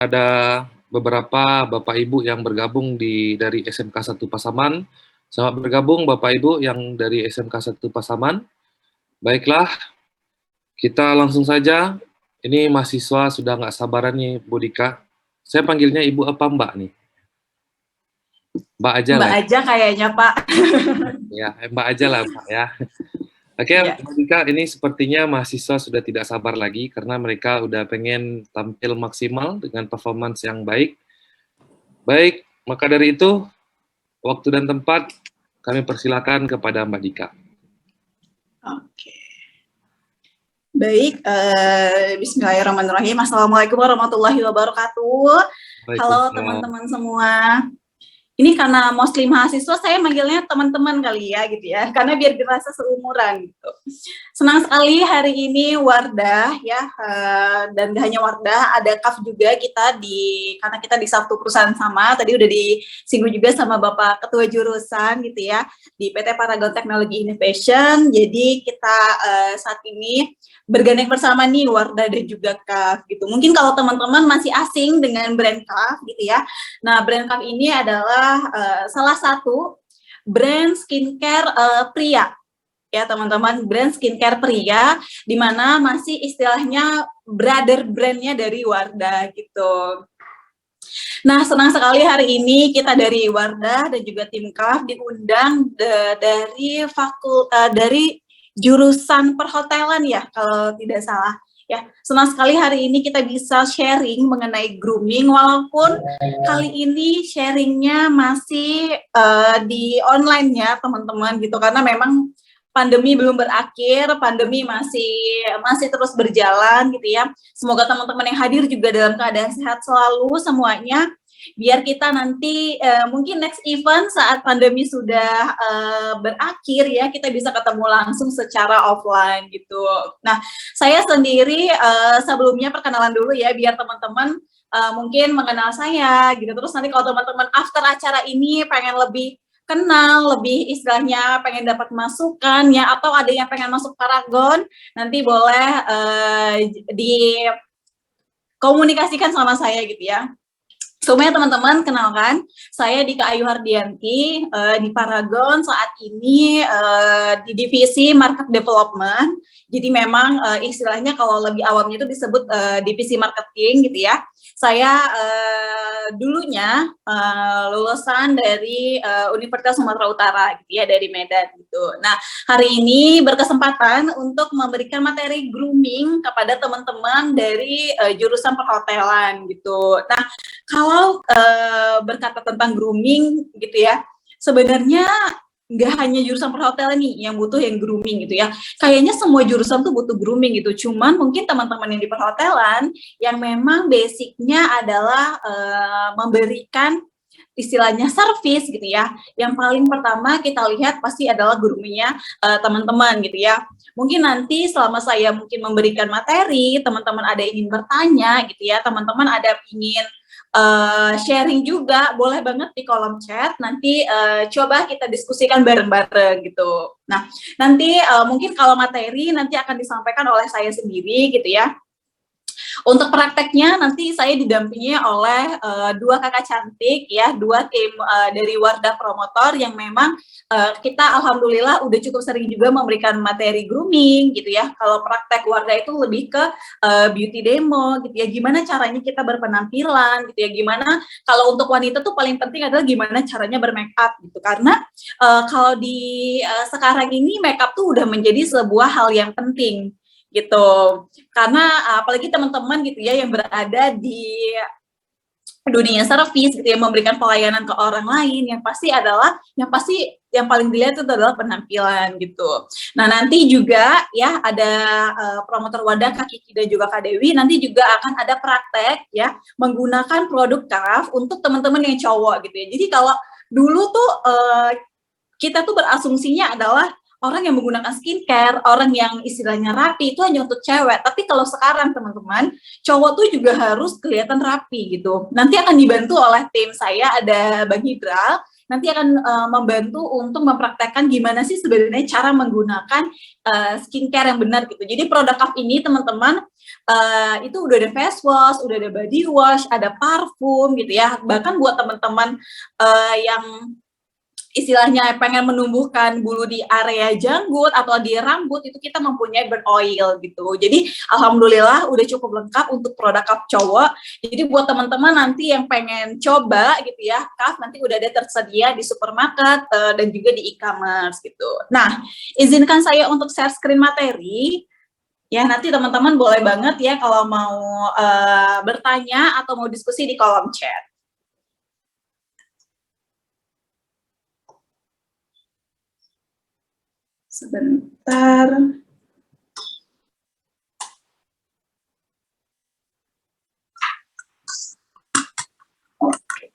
ada beberapa Bapak Ibu yang bergabung dari SMK 1 Pasaman. Selamat bergabung Bapak Ibu yang dari SMK 1 Pasaman. Baiklah, kita langsung saja. Ini mahasiswa sudah nggak sabaran nih, Bu Dika. Saya panggilnya Ibu apa Mbak nih? Mbak aja Mbak lah. aja kayaknya, Pak. Ya, Mbak aja lah, Pak ya. Oke, Ya. Bu Dika, ini sepertinya mahasiswa sudah tidak sabar lagi karena mereka udah pengen tampil maksimal dengan performance yang baik. Baik, maka dari itu, waktu dan tempat kami persilakan kepada Mbak Dika. Oke. Baik, bismillahirrahmanirrahim. Assalamualaikum warahmatullahi wabarakatuh. Halo teman-teman semua. Ini karena mostly mahasiswa, saya manggilnya teman-teman kali ya, gitu ya, karena biar dirasa seumuran gitu. Senang sekali hari ini Wardah ya, dan gak hanya Wardah, ada KAF juga kita karena kita di satu perusahaan sama, tadi udah disinggung juga sama Bapak Ketua Jurusan gitu ya, di PT Paragon Technology Innovation. Jadi kita saat ini bergandeng bersama nih Wardah dan juga KAF gitu. Mungkin kalau teman-teman masih asing dengan brand KAF gitu ya, nah brand KAF ini adalah salah satu brand skincare pria ya teman-teman, brand skincare pria di mana masih istilahnya brother brandnya dari Wardah gitu. Nah, senang sekali hari ini kita dari Wardah dan juga tim KAF diundang dari jurusan perhotelan ya kalau tidak salah. Ya, senang sekali hari ini kita bisa sharing mengenai grooming, walaupun kali ini sharingnya masih di online ya teman-teman gitu, karena memang pandemi belum berakhir, pandemi masih terus berjalan gitu ya. Semoga teman-teman yang hadir juga dalam keadaan sehat selalu semuanya, biar kita nanti mungkin next event saat pandemi sudah berakhir ya, kita bisa ketemu langsung secara offline gitu. Nah, saya sendiri sebelumnya perkenalan dulu ya, biar teman-teman mungkin mengenal saya gitu. Terus nanti kalau teman-teman after acara ini pengen lebih kenal, lebih istilahnya pengen dapat masukan ya, atau ada yang pengen masuk Paragon, nanti boleh dikomunikasikan sama saya gitu ya. Semuanya teman-teman, kenalkan, saya Dika Ayu Hardianti, di Paragon saat ini di divisi Market Development. Jadi memang istilahnya kalau lebih awamnya itu disebut divisi marketing gitu ya. Saya dulunya lulusan dari Universitas Sumatera Utara gitu ya, dari Medan gitu. Nah, hari ini berkesempatan untuk memberikan materi grooming kepada teman-teman dari jurusan perhotelan gitu. Nah, kalau berkata tentang grooming gitu ya, sebenarnya nggak hanya jurusan perhotelan nih yang butuh yang grooming gitu ya. Kayaknya semua jurusan tuh butuh grooming gitu. Cuman mungkin teman-teman yang di perhotelan yang memang basicnya adalah memberikan istilahnya service gitu ya. Yang paling pertama kita lihat pasti adalah groomingnya teman-teman gitu ya. Mungkin nanti selama saya mungkin memberikan materi, teman-teman ada ingin bertanya gitu ya, teman-teman ada ingin sharing juga, boleh banget di kolom chat, nanti coba kita diskusikan bareng-bareng gitu. Nah, nanti mungkin kalau materi nanti akan disampaikan oleh saya sendiri gitu ya. Untuk prakteknya nanti saya didampingi oleh dua kakak cantik ya, dua tim dari Wardah Promotor yang memang kita alhamdulillah udah cukup sering juga memberikan materi grooming gitu ya. Kalau praktek Wardah itu lebih ke beauty demo gitu ya, gimana caranya kita berpenampilan gitu ya, gimana kalau untuk wanita tuh paling penting adalah gimana caranya bermake up gitu, karena kalau di sekarang ini make up tuh udah menjadi sebuah hal yang penting gitu, karena apalagi teman-teman gitu ya yang berada di dunia service gitu ya, memberikan pelayanan ke orang lain, yang yang paling dilihat itu adalah penampilan gitu. Nah, nanti juga ya ada promotor Wardah Kak Kiki dan juga Kak Dewi, nanti juga akan ada praktek ya menggunakan produk KAF untuk teman-teman yang cowok gitu ya. Jadi kalau dulu tuh kita tuh berasumsinya adalah orang yang menggunakan skincare, orang yang istilahnya rapi itu hanya untuk cewek. Tapi kalau sekarang teman-teman, cowok tuh juga harus kelihatan rapi gitu. Nanti akan dibantu oleh tim saya, ada Bang Hidral. nanti akan membantu untuk mempraktekkan gimana sih sebenarnya cara menggunakan skincare yang benar gitu. Jadi produk Kaf ini teman-teman itu udah ada face wash, udah ada body wash, ada parfum gitu ya. Bahkan buat teman-teman yang istilahnya pengen menumbuhkan bulu di area janggut atau di rambut, itu kita mempunyai burn oil gitu. Jadi alhamdulillah udah cukup lengkap untuk produk Kaf cowok. Jadi buat teman-teman nanti yang pengen coba gitu ya, Kaf nanti udah ada tersedia di supermarket dan juga di e-commerce gitu. Nah, izinkan saya untuk share screen materi. Ya, nanti teman-teman boleh banget ya kalau mau bertanya atau mau diskusi di kolom chat. Sebentar. Oke.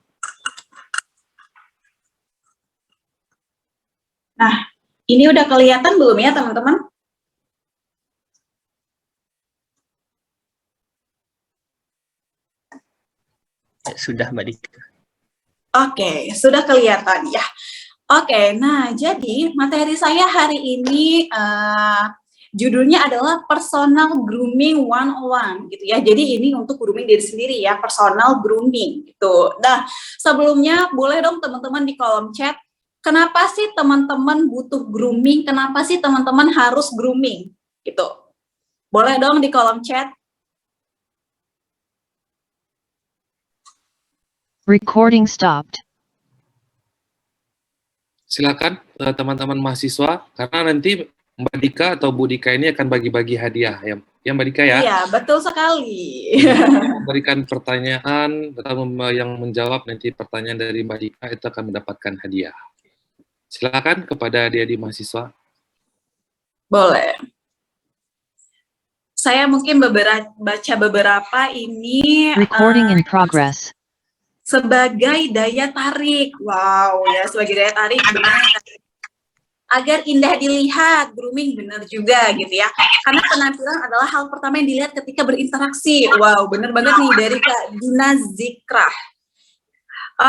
Nah, ini udah kelihatan belum ya teman-teman? Sudah Mbak Dika. Oke, sudah kelihatan ya. Oke, nah jadi materi saya hari ini judulnya adalah Personal Grooming 101 gitu ya. Jadi ini untuk grooming diri sendiri ya, personal grooming gitu. Nah, sebelumnya boleh dong teman-teman di kolom chat, kenapa sih teman-teman butuh grooming? Kenapa sih teman-teman harus grooming? Gitu. Boleh dong di kolom chat. Recording stopped. Silakan teman-teman mahasiswa, karena nanti Mbak Dika atau Bu Dika ini akan bagi-bagi hadiah ya Mbak Dika ya. Iya, betul sekali. Memberikan pertanyaan atau yang menjawab nanti pertanyaan dari Mbak Dika itu akan mendapatkan hadiah. Silakan kepada adik-adik mahasiswa. Boleh. Saya mungkin baca beberapa ini. Recording in progress. Sebagai daya tarik. Wow, ya sebagai daya tarik benar. Agar indah dilihat, grooming benar juga gitu ya. Karena penampilan adalah hal pertama yang dilihat ketika berinteraksi. Wow, benar banget nih dari Kak Dina Zikrah.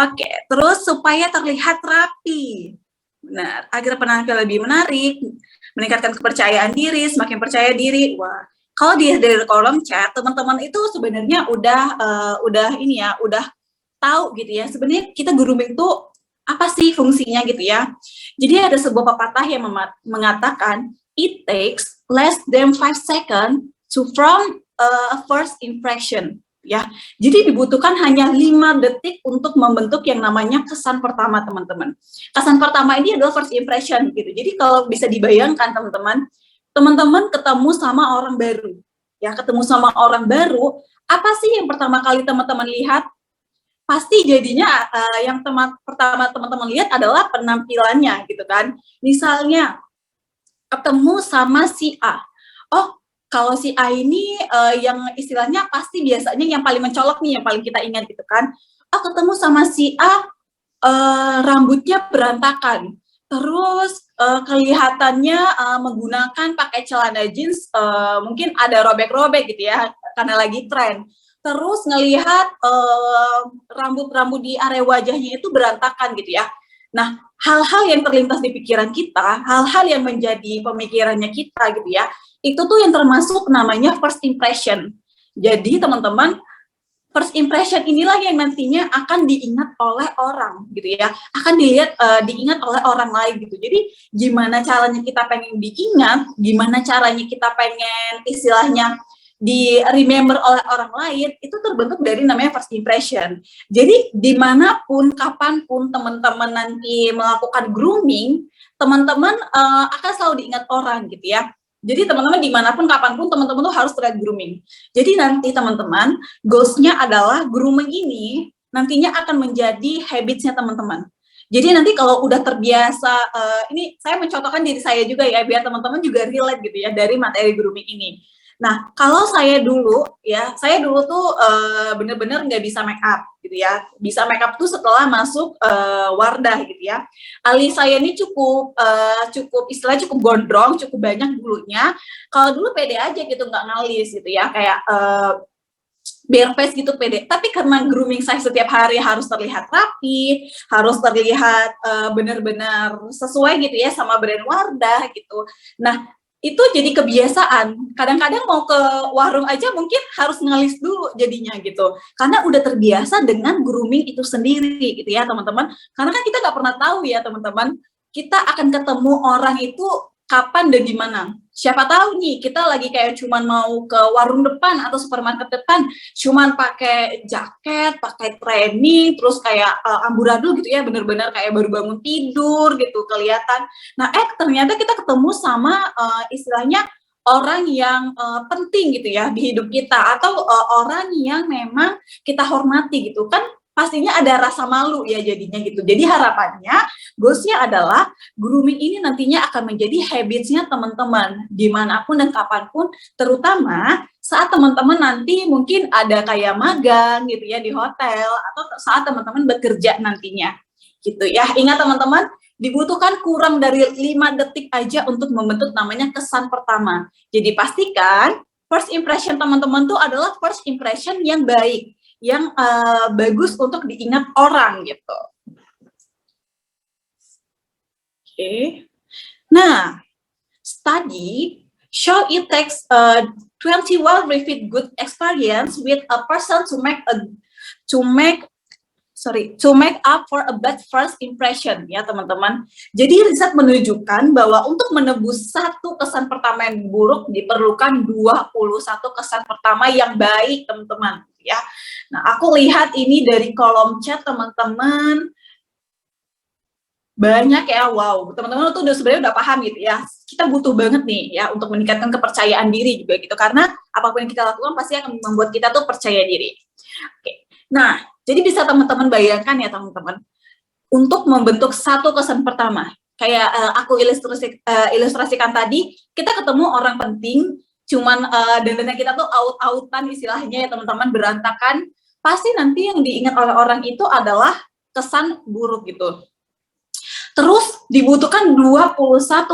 Oke, terus supaya terlihat rapi. Benar, agar penampilan lebih menarik, meningkatkan kepercayaan diri, semakin percaya diri. Wah, kalau dari kolom chat, teman-teman itu sebenarnya udah ini ya, udah tahu gitu ya, sebenarnya kita grooming tuh apa sih fungsinya gitu ya. Jadi ada sebuah pepatah yang mengatakan it takes less than 5 seconds to from a first impression ya. Jadi dibutuhkan hanya 5 detik untuk membentuk yang namanya kesan pertama teman-teman. Kesan pertama ini adalah first impression gitu. Jadi kalau bisa dibayangkan teman-teman ketemu sama orang baru. Ya, ketemu sama orang baru, apa sih yang pertama kali teman-teman lihat? Pasti jadinya yang pertama teman-teman lihat adalah penampilannya gitu kan. Misalnya ketemu sama si A. Oh, kalau si A ini yang istilahnya pasti biasanya yang paling mencolok nih, yang paling kita ingat gitu kan. Oh, ketemu sama si A, rambutnya berantakan. Terus kelihatannya menggunakan pakai celana jeans, mungkin ada robek-robek gitu ya, karena lagi tren. Terus ngelihat rambut-rambut di area wajahnya itu berantakan gitu ya. Nah, hal-hal yang terlintas di pikiran kita, hal-hal yang menjadi pemikirannya kita gitu ya, itu tuh yang termasuk namanya first impression. Jadi teman-teman, first impression inilah yang nantinya akan diingat oleh orang gitu ya, akan diingat oleh orang lain gitu. Jadi gimana caranya kita pengen diingat, gimana caranya kita pengen istilahnya di remember oleh orang lain, itu terbentuk dari namanya first impression. Jadi dimanapun, kapanpun teman-teman nanti melakukan grooming, teman-teman akan selalu diingat orang gitu ya. Jadi teman-teman dimanapun, kapanpun teman-teman tuh harus terlihat grooming. Jadi nanti teman-teman, goals-nya adalah grooming ini nantinya akan menjadi habits-nya teman-teman. Jadi nanti kalau udah terbiasa, ini saya mencontohkan diri saya juga ya, biar teman-teman juga relate gitu ya dari materi grooming ini. Nah, kalau saya dulu tuh bener-bener nggak bisa make up gitu ya. Bisa make up tuh setelah masuk Wardah gitu ya. Alis saya ini cukup istilahnya cukup gondrong, cukup banyak bulunya. Kalau dulu pede aja gitu, nggak ngalis gitu ya. Kayak bare face gitu pede, tapi karena grooming saya setiap hari harus terlihat rapi, harus terlihat benar-benar sesuai gitu ya sama brand Wardah gitu. Nah, itu jadi kebiasaan. Kadang-kadang mau ke warung aja mungkin harus ngelis dulu jadinya gitu. Karena udah terbiasa dengan grooming itu sendiri gitu ya teman-teman. Karena kan kita nggak pernah tahu ya teman-teman, kita akan ketemu orang itu kapan dan di mana. Siapa tahu nih kita lagi kayak cuman mau ke warung depan atau supermarket depan, cuman pakai jaket, pakai training, terus kayak amburadul gitu ya, bener-bener kayak baru bangun tidur gitu kelihatan. Nah, ternyata kita ketemu sama istilahnya orang yang penting gitu ya di hidup kita, atau orang yang memang kita hormati gitu kan, pastinya ada rasa malu ya jadinya gitu. Jadi harapannya goalsnya adalah grooming ini nantinya akan menjadi habitsnya teman-teman dimanapun dan kapanpun, terutama saat teman-teman nanti mungkin ada kayak magang gitu ya di hotel, atau saat teman-teman bekerja nantinya gitu ya. Ingat teman-teman, dibutuhkan kurang dari 5 detik aja untuk membentuk namanya kesan pertama. Jadi pastikan first impression teman-teman tuh adalah first impression yang baik, yang bagus untuk diingat orang gitu. Oke. Nah, study show it takes 20 well-reviewed good experience with a person to make up for a bad first impression ya teman-teman. Jadi riset menunjukkan bahwa untuk menebus satu kesan pertama yang buruk diperlukan 21 kesan pertama yang baik teman-teman ya. Nah, aku lihat ini dari kolom chat teman-teman banyak ya, wow, teman-teman tuh sebenarnya udah paham gitu ya. Kita butuh banget nih ya untuk meningkatkan kepercayaan diri juga gitu, karena apapun yang kita lakukan pasti akan membuat kita tuh percaya diri. Oke. Nah, jadi bisa teman-teman bayangkan ya teman-teman, untuk membentuk satu kesan pertama, kayak aku ilustrasikan tadi, kita ketemu orang penting, cuman dandannya kita tuh out-outan istilahnya ya teman-teman, berantakan, pasti nanti yang diingat oleh orang itu adalah kesan buruk gitu. Terus dibutuhkan 21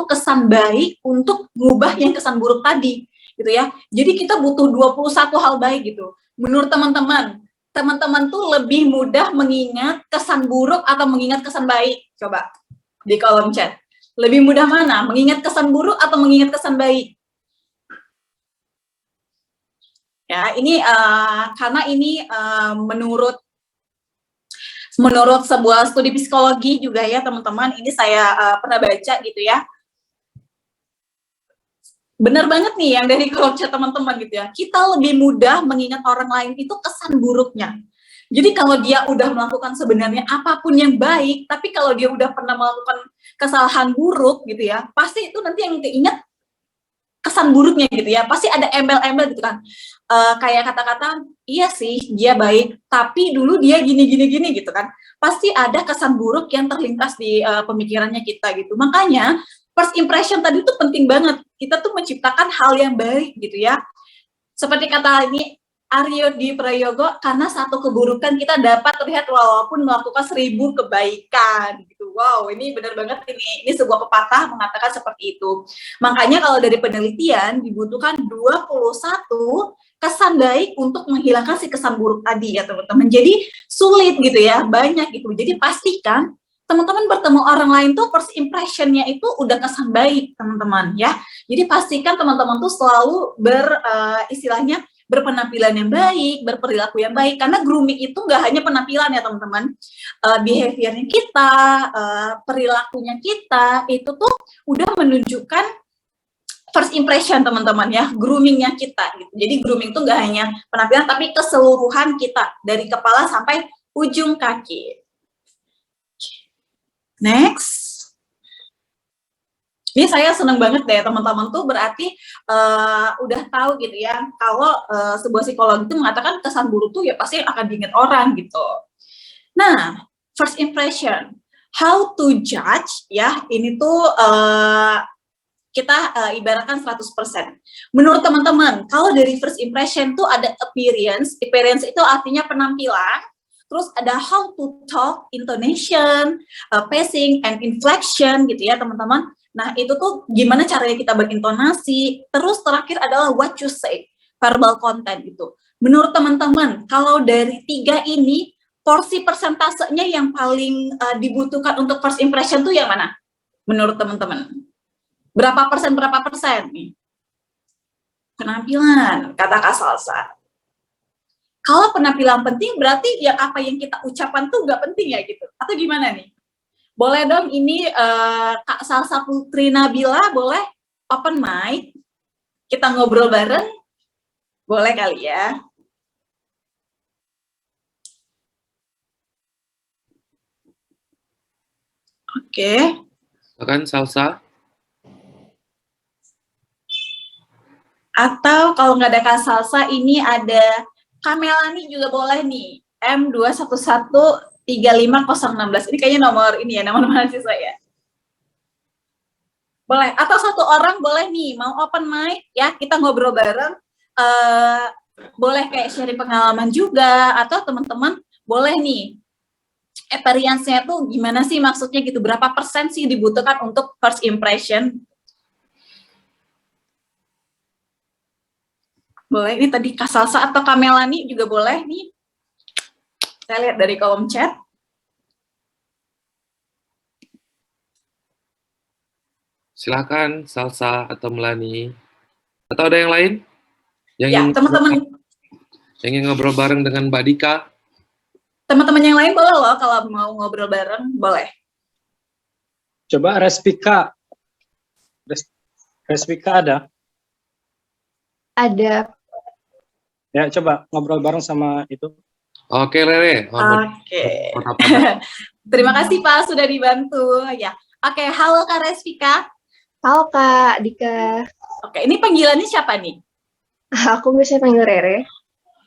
kesan baik untuk mengubah yang kesan buruk tadi gitu ya. Jadi kita butuh 21 hal baik gitu. Menurut teman-teman tuh lebih mudah mengingat kesan buruk atau mengingat kesan baik? Coba di kolom chat. Lebih mudah mana? Mengingat kesan buruk atau mengingat kesan baik? Ya, ini karena ini menurut sebuah studi psikologi juga ya teman-teman, ini saya pernah baca gitu ya. Benar banget nih yang dari kolom chat teman-teman gitu ya. Kita lebih mudah mengingat orang lain itu kesan buruknya. Jadi kalau dia udah melakukan sebenarnya apapun yang baik, tapi kalau dia udah pernah melakukan kesalahan buruk gitu ya, pasti itu nanti yang keinget kesan buruknya gitu ya. Pasti ada embel-embel gitu kan. Kayak kata-kata, iya sih dia baik, tapi dulu dia gini gitu kan. Pasti ada kesan buruk yang terlintas di pemikirannya kita gitu. Makanya first impression tadi tuh penting banget. Kita tuh menciptakan hal yang baik gitu ya. Seperti kata ini Aryo di Prayogo, karena satu keburukan kita dapat terlihat walaupun melakukan 1000 kebaikan gitu. Wow, ini benar banget ini sebuah pepatah mengatakan seperti itu. Makanya kalau dari penelitian dibutuhkan 21 kesan baik untuk menghilangkan si kesan buruk tadi ya teman-teman. Jadi sulit gitu ya, banyak gitu. Jadi pastikan teman-teman bertemu orang lain tuh first impression-nya itu udah kesan baik teman-teman ya. Jadi pastikan teman-teman tuh selalu istilahnya berpenampilan yang baik, berperilaku yang baik, karena grooming itu nggak hanya penampilan ya teman-teman, behaviornya kita, perilakunya kita, itu tuh udah menunjukkan first impression teman-teman ya, groomingnya kita gitu. Jadi grooming itu nggak hanya penampilan, tapi keseluruhan kita, dari kepala sampai ujung kaki. Next. Ini saya seneng banget deh teman-teman tuh berarti udah tahu gitu ya, kalau sebuah psikologi itu mengatakan kesan buruk tuh ya pasti akan diingat orang gitu. Nah, first impression, how to judge ya, ini tuh kita ibaratkan 100%. Menurut teman-teman, kalau dari first impression tuh ada appearance itu artinya penampilan, terus ada how to talk, intonation, pacing, and inflection gitu ya teman-teman. Nah, itu tuh gimana caranya kita berintonasi. Terus terakhir adalah what you say, verbal content gitu. menurut teman-teman, kalau dari 3 ini, porsi persentasenya yang paling dibutuhkan untuk first impression tuh yang mana? Menurut teman-teman? Berapa persen nih? Penampilan, kata Kak Salsa. Kalau penampilan penting, berarti yang apa yang kita ucapkan tuh nggak penting ya gitu? Atau gimana nih? Boleh dong ini Kak Salsa Putri Nabila, boleh open mic? Kita ngobrol bareng? Boleh kali ya? Oke. Silakan Salsa. Atau kalau nggak ada Kak Salsa, ini ada Kamelani juga boleh nih. M21135016. Ini kayaknya nomor ini ya, nomor mahasiswa ya. Boleh. Atau satu orang boleh nih, mau open mic ya, kita ngobrol bareng. Boleh kayak sharing pengalaman juga, atau teman-teman boleh nih experience-nya tuh gimana sih maksudnya gitu, berapa persen sih dibutuhkan untuk first impression. Boleh, ini tadi Kak Salsa atau Kamelani juga boleh nih. Saya lihat dari kolom chat. Silakan Salsa atau Melani. Atau ada yang lain? Yang Ya, teman-teman ingin ngobrol bareng dengan Mbak Dika? teman-teman yang lain boleh loh kalau mau ngobrol bareng, boleh. Coba Respika. Respika ada? Ada. Ya, coba ngobrol bareng sama itu. Oke, Rere. Oke. Terima kasih Pak sudah dibantu ya. Oke, halo Kak Respika. Halo Kak Dika. Oke, ini panggilannya siapa nih? Aku biasanya panggil Rere.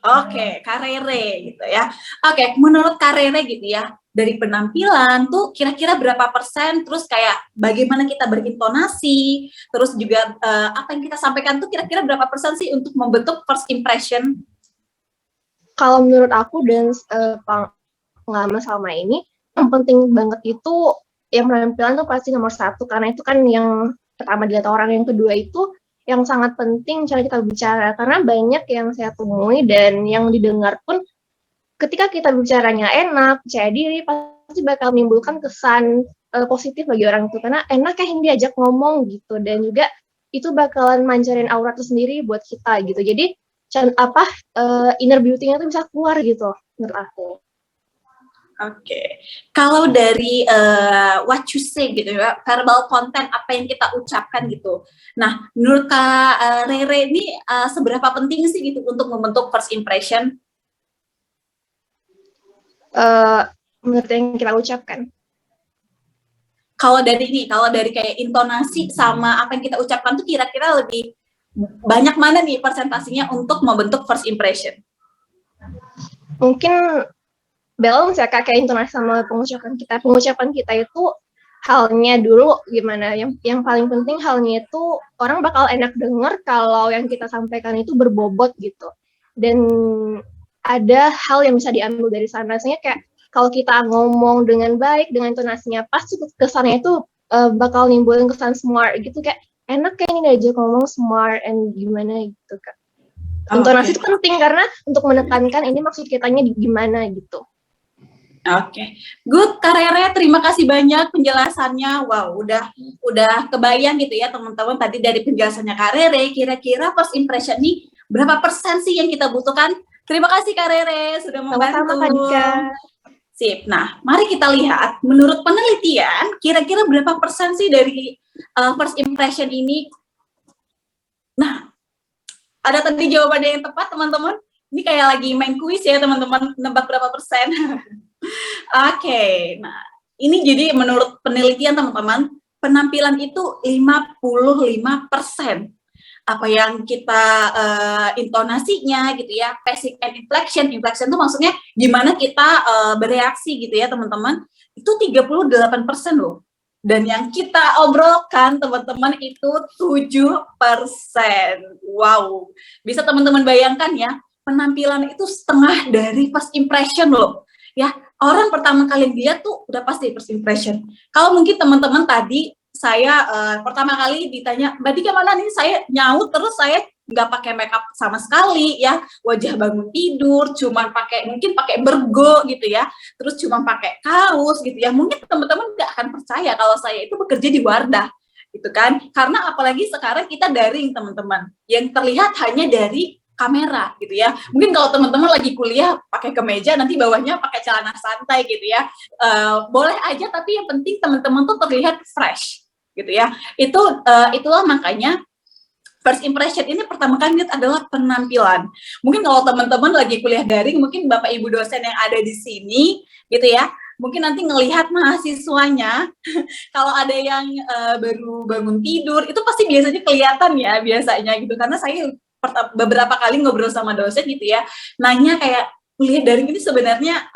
Oke, Kak Rere gitu ya. Oke, menurut Kak Rere gitu ya, dari penampilan tuh kira-kira berapa persen, terus kayak bagaimana kita berintonasi, terus juga apa yang kita sampaikan tuh kira-kira berapa persen sih untuk membentuk first impression? Kalau menurut aku dan pengalaman selama ini, yang penting banget itu yang penampilan tuh pasti nomor 1, karena itu kan yang pertama dilihat orang, yang kedua itu yang sangat penting cara kita bicara, karena banyak yang saya temui dan yang didengar pun ketika kita bicaranya enak, percaya diri, pasti bakal menimbulkan kesan positif bagi orang itu, karena enak kayak yang diajak ngomong gitu, dan juga itu bakalan mancarin aura tersendiri buat kita gitu. Jadi inner beauty-nya tuh bisa keluar gitu menurut aku. Oke, kalau dari what you say gitu ya, verbal content, apa yang kita ucapkan gitu. Nah, menurut Kak Rere ini seberapa penting sih gitu untuk membentuk first impression? Menurut yang kita ucapkan. Kalau dari kayak intonasi sama apa yang kita ucapkan tuh kira-kira lebih banyak mana nih persentasinya untuk membentuk first impression? Mungkin balance ya Kak, kayak intonasi sama pengucapan kita. Pengucapan kita itu halnya dulu gimana. Yang paling penting halnya itu orang bakal enak denger kalau yang kita sampaikan itu berbobot gitu. Dan ada hal yang bisa diambil dari sana. Rasanya kayak kalau kita ngomong dengan baik, dengan intonasinya pas, kesannya itu bakal nimbulin kesan smart gitu, kayak enak kayak ini diajak ngomong smart and gimana gitu Kak. Intonasi itu penting karena untuk menekankan ini maksud kitanya gimana gitu. Oke, good Kak Rere, terima kasih banyak penjelasannya. Wow, udah kebayang gitu ya teman-teman tadi dari penjelasannya Kak Rere, kira-kira first impression nih berapa persen sih yang kita butuhkan? Terima kasih Kak Rere sudah membantu. Sama-sama Kak Dika. Sip. Nah, mari kita lihat menurut penelitian kira-kira berapa persen sih dari first impression ini. Nah, ada tadi jawabannya yang tepat teman-teman. Ini kayak lagi main kuis ya teman-teman, nebak berapa persen. Oke, nah ini jadi menurut penelitian teman-teman, penampilan itu 55%. Apa yang kita intonasinya gitu ya, pacing and inflection. Inflection itu maksudnya gimana kita bereaksi gitu ya teman-teman. Itu 38% loh. Dan yang kita obrolkan teman-teman itu 7%. Wow, bisa teman-teman bayangkan ya, penampilan itu setengah dari first impression loh. Ya, orang pertama kali lihat tuh udah pasti first impression. Kalau mungkin teman-teman tadi saya pertama kali ditanya, Mbak Dika mana nih, saya nyaut terus saya nggak pakai makeup sama sekali ya, wajah bangun tidur, cuman mungkin pakai bergo gitu ya, terus cuman pakai kaos gitu ya, mungkin teman-teman nggak akan percaya kalau saya itu bekerja di Wardah gitu kan, karena apalagi sekarang kita daring teman-teman, yang terlihat hanya dari kamera gitu ya. Mungkin kalau teman-teman lagi kuliah pakai kemeja, nanti bawahnya pakai celana santai gitu ya, boleh aja, tapi yang penting teman-teman tuh terlihat fresh gitu ya. Itulah makanya first impression ini pertama kali lihat adalah penampilan. Mungkin kalau teman-teman lagi kuliah daring, mungkin Bapak Ibu dosen yang ada di sini gitu ya, mungkin nanti ngelihat mahasiswanya kalau ada yang baru bangun tidur, itu pasti biasanya kelihatan ya biasanya gitu, karena saya beberapa kali ngobrol sama dosen gitu ya, nanya kayak kuliah daring ini sebenarnya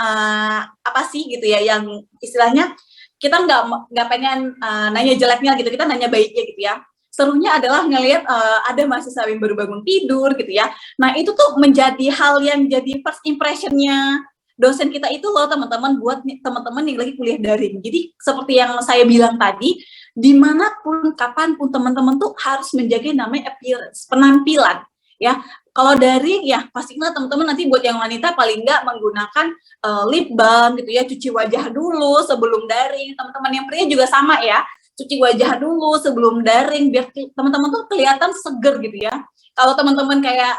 apa sih gitu ya, yang istilahnya kita nggak pengen nanya jeleknya gitu, kita nanya baiknya gitu ya. Serunya adalah ngelihat ada mahasiswa yang baru bangun tidur gitu ya. Nah itu tuh menjadi hal yang jadi first impressionnya dosen kita itu loh teman-teman, buat teman-teman yang lagi kuliah daring. Jadi seperti yang saya bilang tadi, dimanapun, kapanpun teman-teman tuh harus menjaga namanya appearance, penampilan. Ya, kalau daring ya pastinya teman-teman nanti buat yang wanita paling nggak menggunakan lip balm gitu ya, cuci wajah dulu sebelum daring. Teman-teman yang pria juga sama ya, cuci wajah dulu sebelum daring biar teman-teman tuh kelihatan seger gitu ya. Kalau teman-teman kayak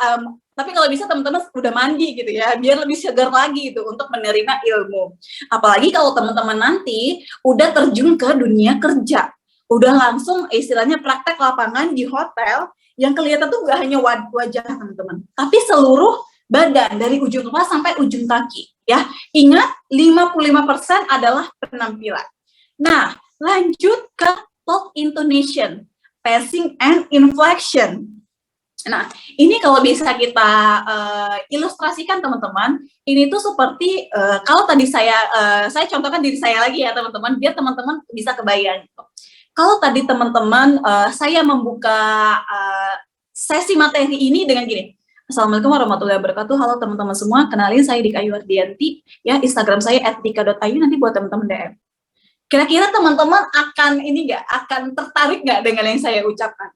tapi kalau bisa teman-teman udah mandi gitu ya, biar lebih segar lagi gitu untuk menerima ilmu. Apalagi kalau teman-teman nanti udah terjun ke dunia kerja, udah langsung istilahnya praktek lapangan di hotel, yang kelihatan tuh nggak hanya wajah teman-teman, tapi seluruh badan dari ujung kepala sampai ujung kaki ya. Ingat 55% adalah penampilan. Nah, lanjut ke talk intonation, pacing and inflection. Nah, ini kalau bisa kita ilustrasikan teman-teman, ini tuh seperti kalau tadi saya contohkan diri saya lagi ya teman-teman, biar teman-teman bisa kebayang gitu. Kalau tadi teman-teman saya membuka sesi materi ini dengan gini, Assalamualaikum warahmatullahi wabarakatuh, halo teman-teman semua, kenalin saya Dika Ayu Hardianti, ya Instagram saya @dika.ayu, nanti buat teman-teman DM. Kira-kira teman-teman akan tertarik nggak dengan yang saya ucapkan?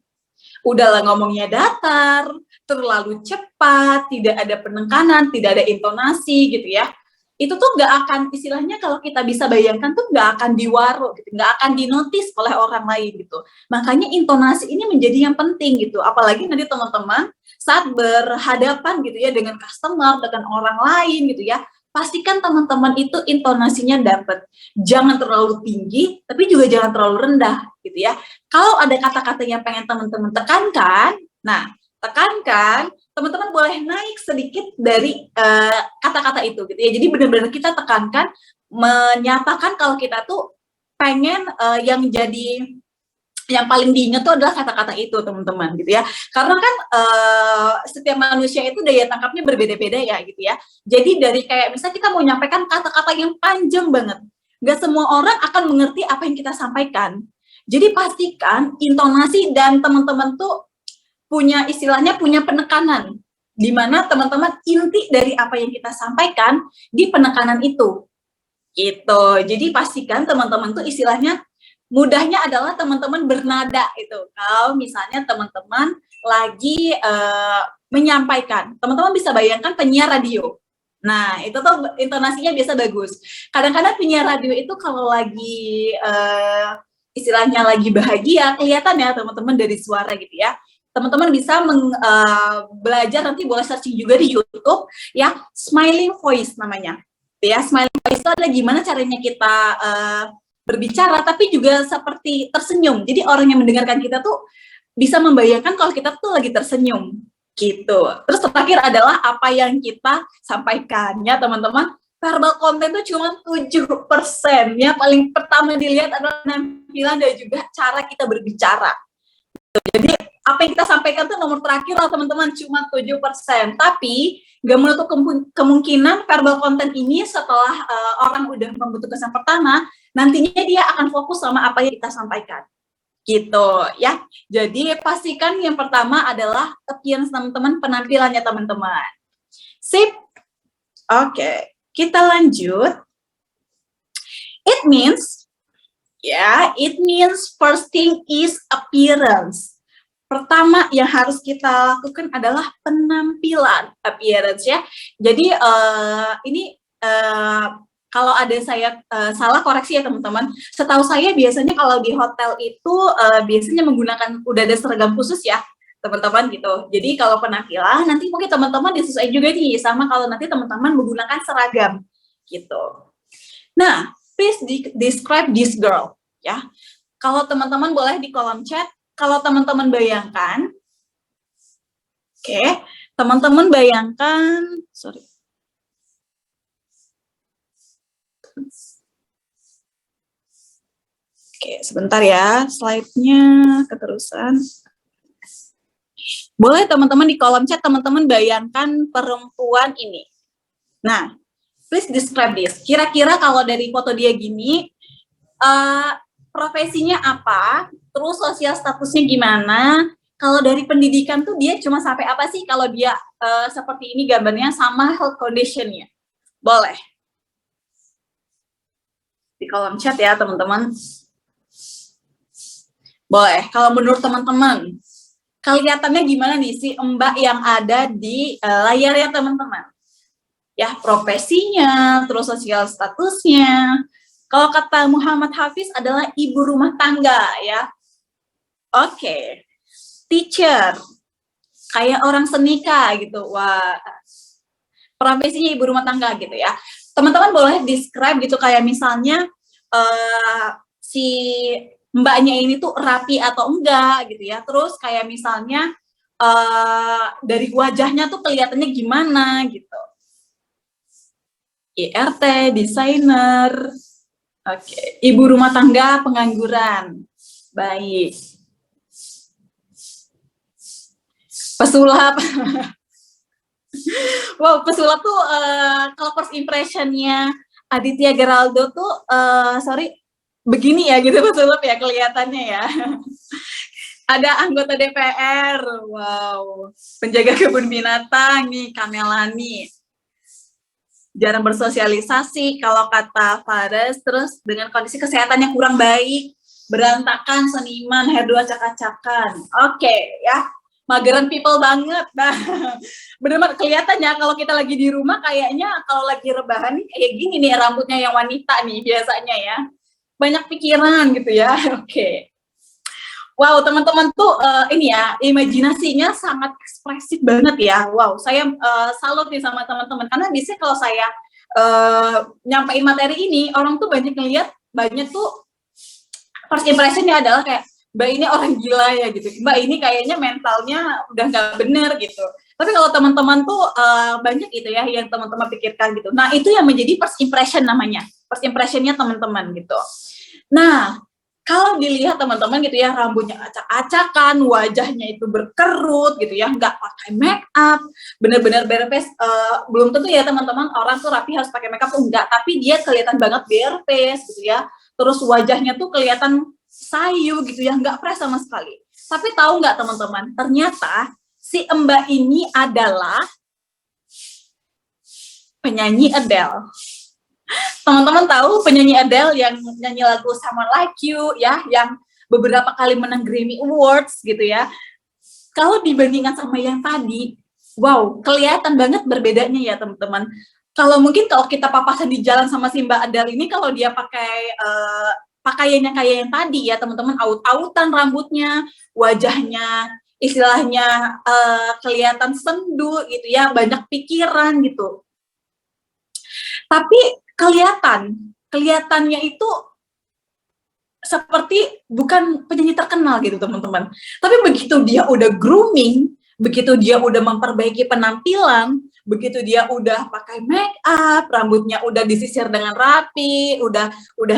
Udahlah ngomongnya datar, terlalu cepat, tidak ada penekanan, tidak ada intonasi gitu ya. Itu tuh nggak akan, istilahnya kalau kita bisa bayangkan tuh nggak akan diwaro gitu, nggak akan dinotis oleh orang lain gitu. Makanya intonasi ini menjadi yang penting gitu, apalagi nanti teman-teman saat berhadapan gitu ya dengan customer, dengan orang lain gitu ya, pastikan teman-teman itu intonasinya dapat. Jangan terlalu tinggi, tapi juga jangan terlalu rendah gitu ya. Kalau ada kata-kata yang pengen teman-teman tekankan, nah tekankan, teman-teman boleh naik sedikit dari kata-kata itu gitu ya. Jadi benar-benar kita tekankan, menyatakan kalau kita tuh pengen yang paling diingat tuh adalah kata-kata itu teman-teman gitu ya. Karena kan setiap manusia itu daya tangkapnya berbeda-beda ya gitu ya. Jadi dari kayak misalnya kita mau nyampaikan kata-kata yang panjang banget, nggak semua orang akan mengerti apa yang kita sampaikan. Jadi pastikan intonasi dan teman-teman tuh punya istilahnya punya penekanan, di mana teman-teman inti dari apa yang kita sampaikan di penekanan itu gitu. Jadi pastikan teman-teman tuh istilahnya mudahnya adalah teman-teman bernada itu. Kalau misalnya teman-teman lagi menyampaikan, teman-teman bisa bayangkan penyiar radio. Nah, itu tuh intonasinya biasa bagus. Kadang-kadang penyiar radio itu kalau lagi istilahnya lagi bahagia, kelihatan ya teman-teman dari suara gitu ya. Teman-teman bisa belajar, nanti boleh searching juga di YouTube ya, smiling voice namanya. Ya, smiling voice itu ada gimana caranya kita berbicara tapi juga seperti tersenyum. Jadi orang yang mendengarkan kita tuh bisa membayangkan kalau kita tuh lagi tersenyum gitu. Terus terakhir adalah apa yang kita sampaikan ya teman-teman. Verbal content itu cuma 7% ya. Paling pertama dilihat adalah penampilan dan juga cara kita berbicara. Jadi apa yang kita sampaikan tuh nomor terakhir lah teman-teman, cuma 7%. Tapi gak menutup kemungkinan verbal content ini setelah orang udah membentuk kesan pertama, nantinya dia akan fokus sama apa yang kita sampaikan. Gitu ya. Jadi pastikan yang pertama adalah appearance teman-teman, penampilannya teman-teman. Sip. Oke, kita lanjut. It means first thing is appearance. pertama yang harus kita lakukan adalah penampilan, appearance ya. Jadi ini kalau ada saya salah koreksi ya teman-teman. Setahu saya biasanya kalau di hotel itu biasanya menggunakan udah ada seragam khusus ya teman-teman gitu. Jadi kalau penampilan nanti mungkin teman-teman disesuaikan juga nih sama kalau nanti teman-teman menggunakan seragam gitu. Nah, please describe this girl ya. Kalau teman-teman boleh di kolom chat. Kalau teman-teman bayangkan, oke, teman-teman bayangkan, sorry. Oke, sebentar ya, slide-nya keterusan. Boleh teman-teman di kolom chat, teman-teman bayangkan perempuan ini. Nah, please describe this. Kira-kira kalau dari foto dia gini, profesinya apa, terus sosial statusnya gimana, kalau dari pendidikan tuh dia cuma sampai apa sih kalau dia seperti ini gambarnya sama health condition-nya. Boleh. Di kolom chat ya teman-teman. Boleh. Kalau menurut teman-teman, kelihatannya gimana nih si Mbak yang ada di layarnya teman-teman? Ya, profesinya, terus sosial statusnya. Kalau kata Muhammad Hafiz adalah ibu rumah tangga ya. Oke. Teacher. Kayak orang senika gitu. Wah. Profesinya ibu rumah tangga gitu ya. Teman-teman boleh describe gitu kayak misalnya si mbaknya ini tuh rapi atau enggak gitu ya. Terus kayak misalnya dari wajahnya tuh kelihatannya gimana gitu. IRT, desainer. Oke, ibu rumah tangga pengangguran. Baik. Pesulap. Wow, pesulap tuh kalau first impression-nya Aditya Geraldo tuh sorry, begini ya gitu pesulap ya kelihatannya ya. Ada anggota DPR. Wow. Penjaga kebun binatang nih, Kamelani. Jarang bersosialisasi kalau kata Fares, terus dengan kondisi kesehatan yang kurang baik, berantakan, seniman, hairdo acak-acakan. Oke, ya, mageran people banget. Nah, benar-benar kelihatannya kalau kita lagi di rumah kayaknya kalau lagi rebahan nih kayak gini nih rambutnya yang wanita nih biasanya ya. Banyak pikiran gitu ya. Oke. Wow, teman-teman tuh ini ya, imajinasinya sangat ekspresif banget ya. Wow, saya salut nih sama teman-teman. Karena biasanya kalau saya nyampein materi ini, orang tuh banyak ngeliat, banyak tuh first impression-nya adalah kayak, Mbak ini orang gila ya gitu. Mbak ini kayaknya mentalnya udah nggak bener gitu. Tapi kalau teman-teman tuh banyak gitu ya yang teman-teman pikirkan gitu. Nah, itu yang menjadi first impression namanya. First impression-nya teman-teman gitu. Nah, kalau dilihat teman-teman gitu ya, rambutnya acak-acakan, wajahnya itu berkerut gitu ya, nggak pakai make up, bener-bener bare face, belum tentu ya teman-teman orang tuh rapi harus pakai make up tuh enggak, tapi dia kelihatan banget bare face gitu ya, terus wajahnya tuh kelihatan sayu gitu ya, nggak fresh sama sekali. Tapi tahu nggak teman-teman, ternyata si Mbak ini adalah penyanyi Adele. Teman-teman tahu penyanyi Adele yang nyanyi lagu Someone Like You ya, yang beberapa kali menang Grammy Awards gitu ya. Kalau dibandingkan sama yang tadi, wow, kelihatan banget berbedanya ya teman-teman. Kalau mungkin kalau kita papasan di jalan sama si Mbak Adele ini, kalau dia pakai pakaiannya kayak yang tadi ya teman-teman, aut-autan rambutnya, wajahnya istilahnya kelihatan sendu gitu ya, banyak pikiran gitu. Tapi kelihatannya itu seperti bukan penyanyi terkenal gitu teman-teman. Tapi begitu dia udah grooming, begitu dia udah memperbaiki penampilan, begitu dia udah pakai make up, rambutnya udah disisir dengan rapi, udah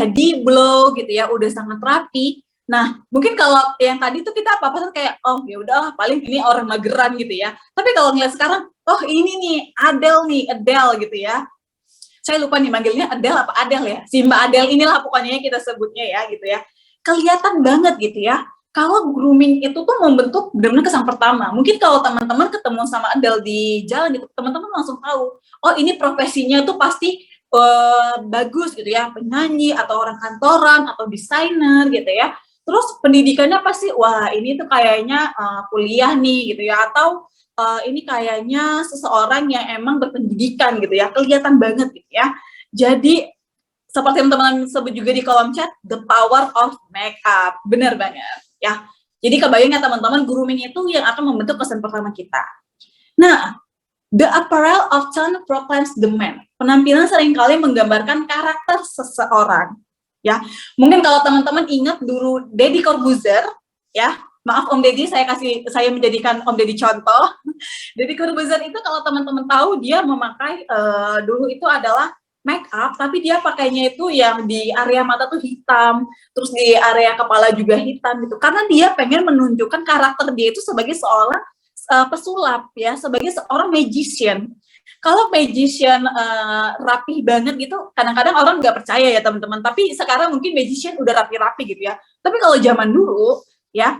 di blow gitu ya, udah sangat rapi. Nah, mungkin kalau yang tadi tuh kita apa-apa kayak oh ya udah paling ini orang mageran gitu ya. Tapi kalau ngeliat sekarang, oh ini nih Adele gitu ya. Saya lupa nih manggilnya Adele apa Adele ya, si Mbak Adele inilah pokoknya kita sebutnya ya gitu ya. Kelihatan banget gitu ya, kalau grooming itu tuh membentuk benar-benar kesan pertama. Mungkin kalau teman-teman ketemu sama Adele di jalan gitu, teman-teman langsung tahu, oh ini profesinya tuh pasti bagus gitu ya, penyanyi atau orang kantoran atau desainer gitu ya. Terus pendidikannya pasti, wah ini tuh kayaknya kuliah nih gitu ya, atau ini kayaknya seseorang yang emang berpendidikan gitu ya, kelihatan banget gitu ya. Jadi seperti teman-teman sebut juga di kolom chat, the power of makeup, benar banget ya. Jadi kebayang ya teman-teman, grooming itu yang akan membentuk kesan pertama kita. Nah, the apparel often proclaims the man. Penampilan seringkali menggambarkan karakter seseorang. Ya, mungkin kalau teman-teman ingat dulu Deddy Corbuzier, ya, maaf Om Deddy, saya menjadikan Om Deddy contoh. Deddy Corbuzier itu kalau teman-teman tahu dia memakai dulu itu adalah make up, tapi dia pakainya itu yang di area mata tuh hitam, terus di area kepala juga hitam gitu, karena dia pengen menunjukkan karakter dia itu sebagai seorang pesulap ya, sebagai seorang magician. Kalau magician rapih banget gitu, kadang-kadang orang nggak percaya ya teman-teman, tapi sekarang mungkin magician udah rapi-rapi gitu ya. Tapi kalau zaman dulu ya,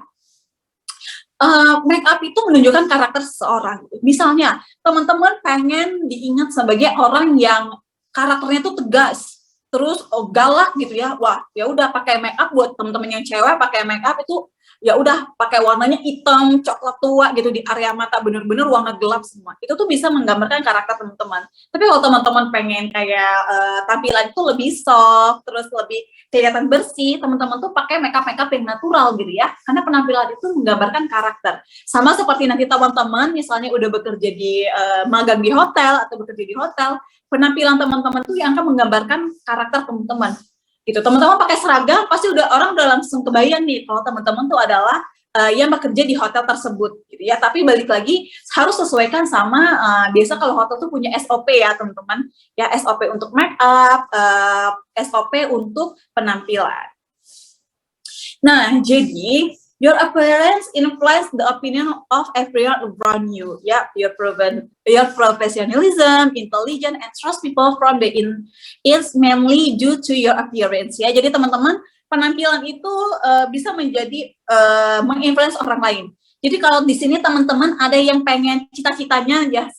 make up itu menunjukkan karakter seseorang. Misalnya teman-teman pengen diingat sebagai orang yang karakternya tuh tegas, terus galak gitu ya. Wah, ya udah pakai make up. Buat teman-teman yang cewek pakai make up itu ya udah pakai warnanya hitam, coklat tua gitu di area mata, bener-bener warna gelap semua. Itu tuh bisa menggambarkan karakter teman-teman. Tapi kalau teman-teman pengen kayak tampilan itu lebih soft, terus lebih kelihatan bersih, teman-teman tuh pakai make up yang natural gitu ya. Karena penampilan itu menggambarkan karakter. Sama seperti nanti teman-teman misalnya udah bekerja di magang di hotel atau bekerja di hotel, penampilan teman-teman tuh yang akan menggambarkan karakter teman-teman. Gitu. Teman-teman pakai seragam pasti orang udah langsung kebayang nih kalau teman-teman tuh adalah yang bekerja di hotel tersebut gitu ya. Tapi balik lagi harus sesuaikan sama biasa kalau hotel tuh punya SOP ya teman-teman. Ya SOP untuk make up, SOP untuk penampilan. Nah, jadi your appearance influence the opinion of everyone around you. Ya, your professionalism, intelligence, and trust people from the is mainly due to your appearance. Ya, jadi teman-teman, penampilan itu bisa menjadi menginfluence orang lain. Jadi kalau di sini teman-teman ada yang pengen cita-citanya ya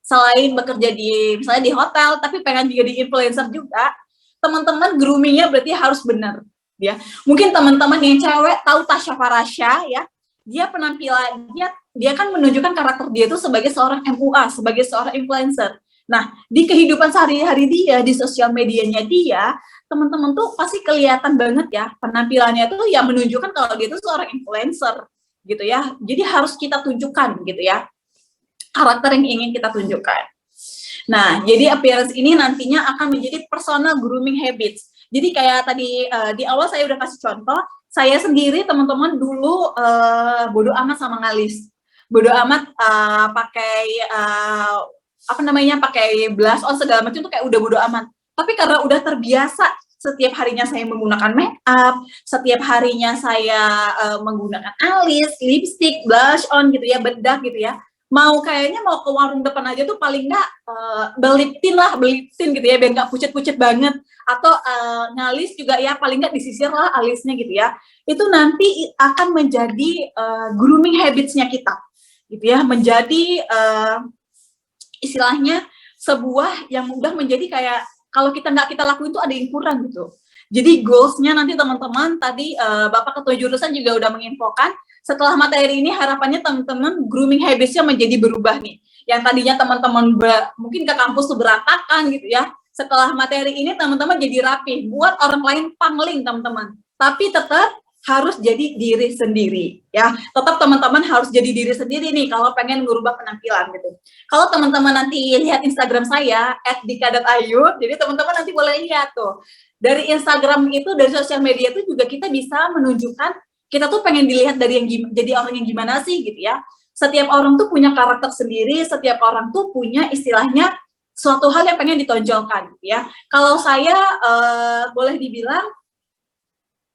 selain bekerja di misalnya di hotel, tapi pengen juga di influencer juga, teman-teman groomingnya berarti harus benar. Ya, mungkin teman-teman yang cewek tahu Tasya Farasya ya, dia penampilan dia kan menunjukkan karakter dia itu sebagai seorang MUA, sebagai seorang influencer. Nah, di kehidupan sehari-hari dia, di sosial medianya dia, teman-teman tuh pasti kelihatan banget ya penampilannya itu ya menunjukkan kalau dia itu seorang influencer gitu ya. Jadi harus kita tunjukkan gitu ya karakter yang ingin kita tunjukkan. Nah, jadi appearance ini nantinya akan menjadi personal grooming habits. Jadi kayak tadi di awal saya udah kasih contoh, saya sendiri teman-teman dulu bodo amat sama ngalis, bodo amat pakai pakai blush on segala macam tuh kayak udah bodo amat. Tapi karena udah terbiasa setiap harinya saya menggunakan make up, setiap harinya saya menggunakan alis, lipstick, blush on gitu ya, bedak gitu ya. Mau kayaknya mau ke warung depan aja tuh paling nggak beli tin gitu ya biar nggak pucet-pucet banget, atau ngalis juga ya paling nggak disisir lah alisnya gitu ya. Itu nanti akan menjadi grooming habits-nya kita gitu ya, menjadi istilahnya sebuah yang udah menjadi kayak kalau kita nggak kita lakuin tuh ada yang kurang gitu. Jadi goals-nya nanti teman-teman tadi Bapak Ketua Jurusan juga udah menginfokan. Setelah materi ini harapannya teman-teman grooming habits-nya menjadi berubah nih. Yang tadinya teman-teman mungkin ke kampus tuh berantakan gitu ya. Setelah materi ini teman-teman jadi rapi, buat orang lain pangling teman-teman. Tapi tetap harus jadi diri sendiri ya. Tetap teman-teman harus jadi diri sendiri nih kalau pengen merubah penampilan gitu. Kalau teman-teman nanti lihat Instagram saya @dika.ayu, jadi teman-teman nanti boleh lihat tuh. Dari Instagram itu, dari sosial media itu juga kita bisa menunjukkan kita tuh pengen dilihat dari yang jadi orang yang gimana sih gitu ya. Setiap orang tuh punya karakter sendiri, setiap orang tuh punya istilahnya suatu hal yang pengen ditonjolkan gitu ya. Kalau saya boleh dibilang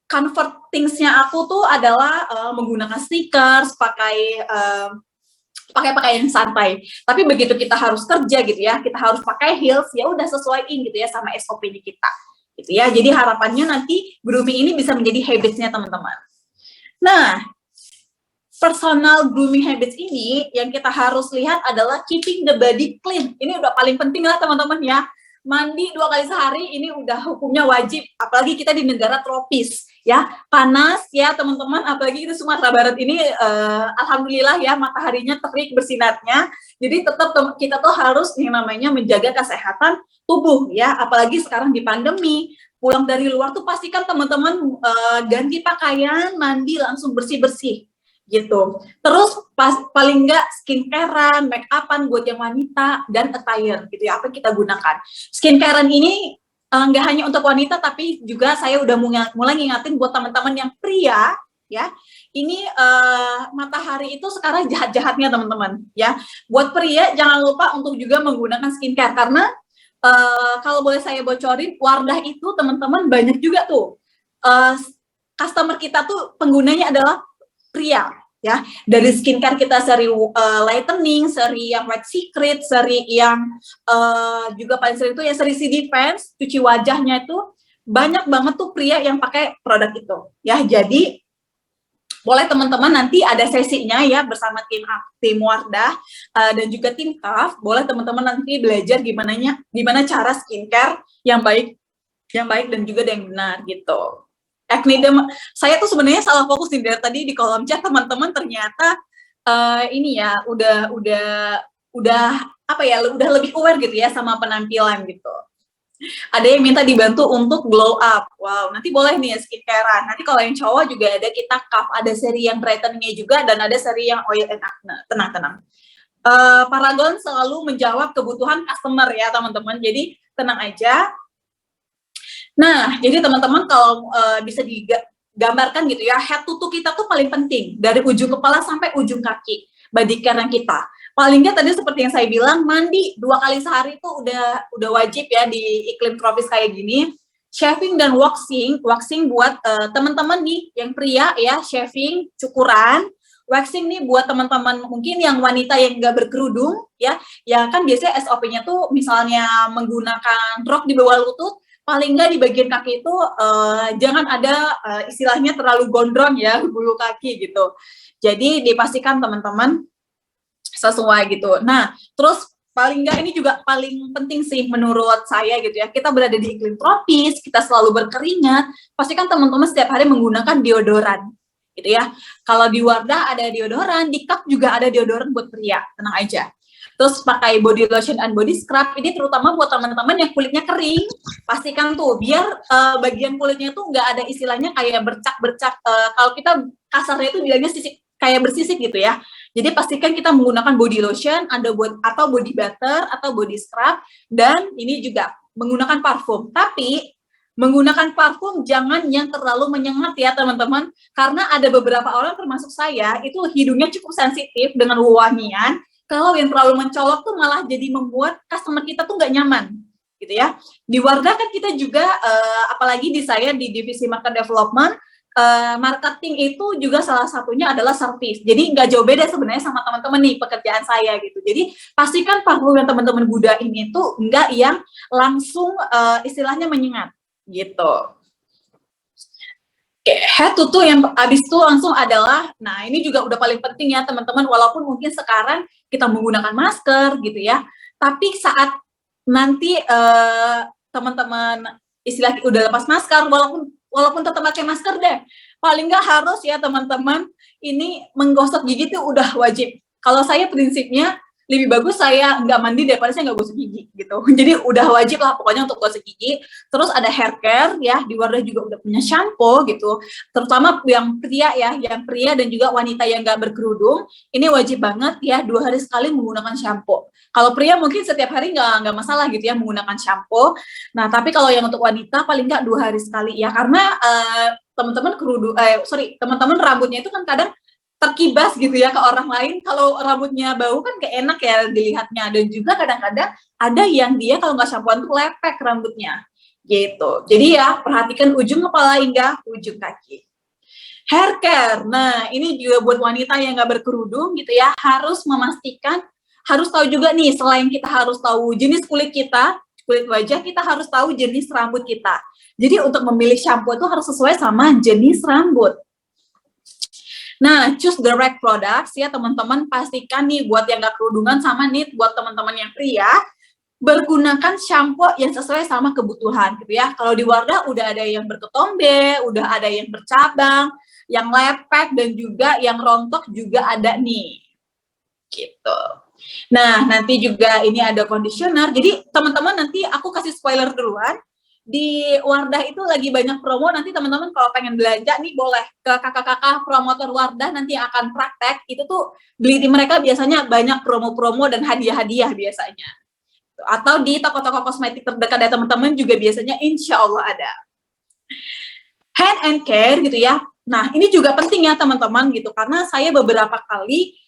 comfort things-nya aku tuh adalah menggunakan sneakers, pakai pakaian santai. Tapi begitu kita harus kerja gitu ya, kita harus pakai heels, ya udah sesuaiin gitu ya sama SOP-nya kita. Gitu ya. Jadi harapannya nanti grooming ini bisa menjadi habits-nya teman-teman. Nah, personal grooming habits ini yang kita harus lihat adalah keeping the body clean. Ini udah paling penting lah teman-teman ya. mandi 2 kali sehari ini udah hukumnya wajib, apalagi kita di negara tropis ya, panas ya teman-teman, apalagi kita Sumatera Barat ini alhamdulillah ya mataharinya terik bersinarnya, jadi tetap kita tuh harus yang namanya menjaga kesehatan tubuh ya, apalagi sekarang di pandemi, pulang dari luar tuh pastikan teman-teman ganti pakaian, mandi langsung bersih-bersih gitu. Terus paling enggak skincarean, make upan buat yang wanita dan attire gitu ya, apa yang kita gunakan. Skincarean ini enggak hanya untuk wanita tapi juga saya udah mulai ngingatin buat teman-teman yang pria ya. Ini matahari itu sekarang jahat-jahatnya teman-teman ya. Buat pria jangan lupa untuk juga menggunakan skincare karena kalau boleh saya bocorin, Wardah itu teman-teman banyak juga tuh customer kita tuh penggunanya adalah pria ya, dari skincare kita seri lightening, seri yang White Secret, seri yang juga paling sering itu ya seri C Defense, cuci wajahnya itu banyak banget tuh pria yang pakai produk itu ya. Jadi boleh teman-teman nanti ada sesinya ya bersama tim Wardah dan juga tim KAF, boleh teman-teman nanti belajar gimana cara skincare yang baik dan juga yang benar gitu. Saya tuh sebenarnya salah fokus nih dari tadi di kolom chat teman-teman, ternyata ini ya udah apa ya, udah lebih aware gitu ya sama penampilan gitu. Ada yang minta dibantu untuk glow up. Wow, nanti boleh nih ya skincarean. Nanti kalau yang cowok juga ada kita KAF, ada seri yang brightening-nya juga dan ada seri yang oil and acne. Tenang. Paragon selalu menjawab kebutuhan customer ya teman-teman. Jadi tenang aja. Nah, jadi teman-teman kalau bisa digambarkan gitu ya, head to toe kita tuh paling penting dari ujung kepala sampai ujung kaki body care yang kita. Paling nggak tadi seperti yang saya bilang, mandi 2 kali sehari itu udah wajib ya di iklim tropis kayak gini. Shaving dan waxing buat teman-teman nih yang pria ya, shaving, cukuran. Waxing nih buat teman-teman mungkin yang wanita yang nggak berkerudung ya kan biasanya SOP-nya tuh misalnya menggunakan rok di bawah lutut, paling nggak di bagian kaki itu jangan ada istilahnya terlalu gondrong ya bulu kaki gitu. Jadi dipastikan teman-teman sesuai gitu. Nah, terus paling nggak ini juga paling penting sih menurut saya gitu ya. Kita berada di iklim tropis, kita selalu berkeringat. Pastikan teman-teman setiap hari menggunakan deodoran gitu ya. Kalau di Wardah ada deodoran, di KAF juga ada deodoran buat pria. Tenang aja. Terus pakai body lotion and body scrub, ini terutama buat teman-teman yang kulitnya kering, pastikan tuh biar bagian kulitnya tuh nggak ada istilahnya kayak bercak-bercak, kalau kita kasarnya itu bilangnya sisik, kayak bersisik gitu ya. Jadi pastikan kita menggunakan body lotion, atau body butter, atau body scrub, dan ini juga menggunakan parfum. Tapi menggunakan parfum jangan yang terlalu menyengat ya teman-teman, karena ada beberapa orang termasuk saya itu hidungnya cukup sensitif dengan wewangian. Kalau yang terlalu mencolok tuh malah jadi membuat customer kita tuh nggak nyaman gitu ya. Di Wardah kan kita juga apalagi di saya di divisi market development, marketing itu juga salah satunya adalah service. Jadi nggak jauh beda sebenarnya sama teman-teman nih pekerjaan saya gitu. Jadi pastikan parfum yang teman-teman gunain itu nggak yang langsung istilahnya menyengat gitu. Oke, head to toe yang abis itu langsung adalah, nah ini juga udah paling penting ya teman-teman, walaupun mungkin sekarang kita menggunakan masker gitu ya, tapi saat nanti teman-teman istilahnya udah lepas masker, walaupun tetap pakai masker deh, paling nggak harus ya teman-teman, ini menggosok gigi itu udah wajib. Kalau saya prinsipnya, lebih bagus saya nggak mandi daripada saya nggak gosok gigi gitu. Jadi udah wajib lah pokoknya untuk gosok gigi. Terus ada hair care ya, di Wardah juga udah punya shampoo gitu. Terutama yang pria ya, yang pria dan juga wanita yang nggak berkerudung, ini wajib banget ya 2 hari sekali menggunakan shampoo. Kalau pria mungkin setiap hari nggak masalah gitu ya menggunakan shampoo. Nah tapi kalau yang untuk wanita paling nggak 2 hari sekali ya, karena teman-teman rambutnya itu kan kadang terkibas gitu ya ke orang lain. Kalau rambutnya bau kan gak enak ya dilihatnya, dan juga kadang-kadang ada yang dia kalau nggak shampooan tuh lepek rambutnya gitu. Jadi ya perhatikan ujung kepala hingga ujung kaki. Hair care, nah ini juga buat wanita yang nggak berkerudung gitu ya, harus memastikan, harus tahu juga nih, selain kita harus tahu jenis kulit kita, kulit wajah, kita harus tahu jenis rambut kita. Jadi untuk memilih shampoo itu harus sesuai sama jenis rambut. Nah, choose the right products ya teman-teman, pastikan nih buat yang nggak kerudungan sama nih buat teman-teman yang pria, bergunakan shampoo yang sesuai sama kebutuhan gitu ya. Kalau di Wardah udah ada yang berketombe, udah ada yang bercabang, yang lepek, dan juga yang rontok juga ada nih. Gitu. Nah, nanti juga ini ada conditioner. Jadi teman-teman nanti aku kasih spoiler duluan. Di Wardah itu lagi banyak promo. Nanti teman-teman kalau pengen belanja nih boleh ke kakak-kakak promotor Wardah nanti akan praktek. Itu tuh beli di mereka biasanya banyak promo-promo dan hadiah-hadiah biasanya. Atau di toko-toko kosmetik terdekat dari teman-teman juga biasanya insya Allah ada. Hand and care gitu ya. Nah, ini juga penting ya teman-teman gitu. Karena saya beberapa kali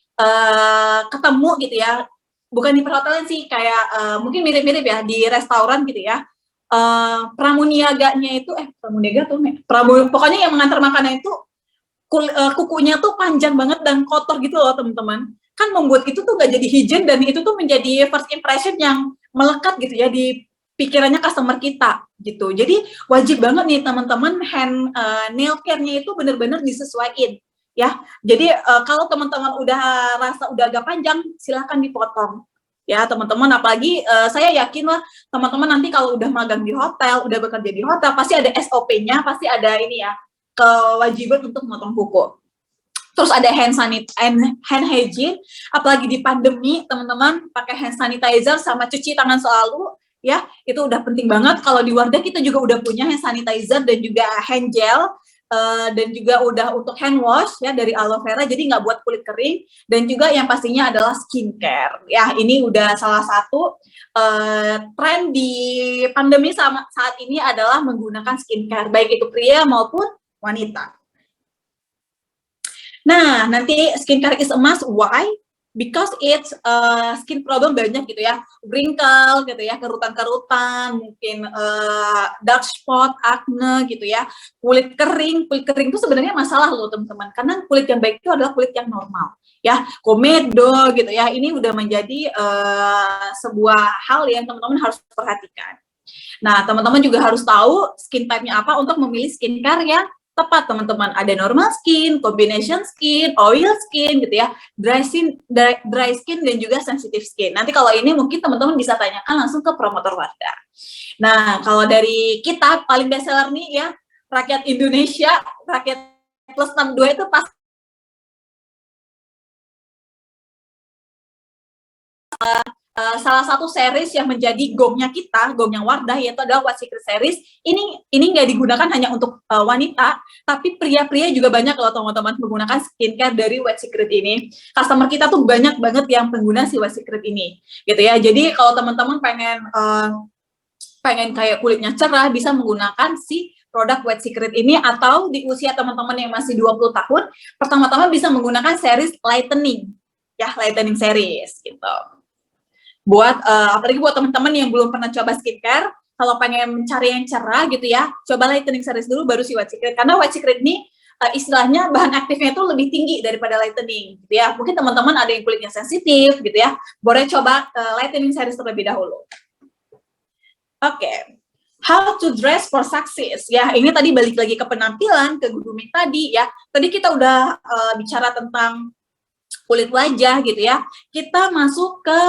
ketemu gitu ya, bukan di perhotelan sih, kayak mungkin mirip-mirip ya di restoran gitu ya, pramuniaganya itu pramuniaga tuh pokoknya yang mengantar makanan itu kukunya tuh panjang banget dan kotor gitu loh teman-teman, kan membuat itu tuh gak jadi hygiene dan itu tuh menjadi first impression yang melekat gitu ya di pikirannya customer kita gitu. Jadi wajib banget nih teman-teman hand nail care-nya itu benar-benar disesuaikan ya. Jadi kalau teman-teman udah rasa udah agak panjang, silahkan dipotong ya teman-teman. Apalagi saya yakin lah teman-teman nanti kalau udah magang di hotel, udah bekerja di hotel, pasti ada SOP-nya, pasti ada ini ya, kewajiban untuk memotong kuku. Terus ada hand hygiene, apalagi di pandemi teman-teman pakai hand sanitizer sama cuci tangan selalu ya, itu udah penting banget. Kalau di Wardah kita juga udah punya hand sanitizer dan juga hand gel. Dan juga udah untuk hand wash ya dari aloe vera, jadi nggak buat kulit kering. Dan juga yang pastinya adalah skincare ya, ini udah salah satu tren di pandemi saat ini adalah menggunakan skincare, baik itu pria maupun wanita. Nah, nanti skincare is a must. Why? Because it's skin problem banyak gitu ya, wrinkle gitu ya, kerutan-kerutan, mungkin dark spot, acne gitu ya, kulit kering itu sebenarnya masalah loh teman-teman, karena kulit yang baik itu adalah kulit yang normal ya, komedo gitu ya, ini udah menjadi sebuah hal yang teman-teman harus perhatikan. Nah, teman-teman juga harus tahu skin type-nya apa untuk memilih skincare yang tepat teman-teman. Ada normal skin, combination skin, oil skin gitu ya, dry skin dan juga sensitive skin. Nanti kalau ini mungkin teman-teman bisa tanyakan langsung ke promotor Wardah. Nah, kalau dari kita paling best seller nih ya, rakyat Indonesia, rakyat plus 62 itu pas salah satu series yang menjadi gongnya kita, gongnya Wardah, yaitu adalah White Secret series. Ini nggak digunakan hanya untuk wanita, tapi pria-pria juga banyak kalau teman-teman menggunakan skincare dari White Secret ini. Customer kita tuh banyak banget yang pengguna si White Secret ini, gitu ya. Jadi kalau teman-teman pengen kayak kulitnya cerah, bisa menggunakan si produk White Secret ini, atau di usia teman-teman yang masih 20 tahun, pertama-tama bisa menggunakan series lightening, ya, lightening series, gitu. Buat apalagi buat teman-teman yang belum pernah coba skincare, kalau pengen mencari yang cerah gitu ya, coba lightening series dulu baru si White Secret, karena White Secret ini istilahnya bahan aktifnya itu lebih tinggi daripada lightening gitu ya. Mungkin teman-teman ada yang kulitnya sensitif gitu ya, boleh coba lightening series terlebih dahulu. Oke. How to dress for success ya, ini tadi balik lagi ke penampilan, ke grooming tadi ya. Tadi kita udah bicara tentang kulit wajah gitu ya, kita masuk ke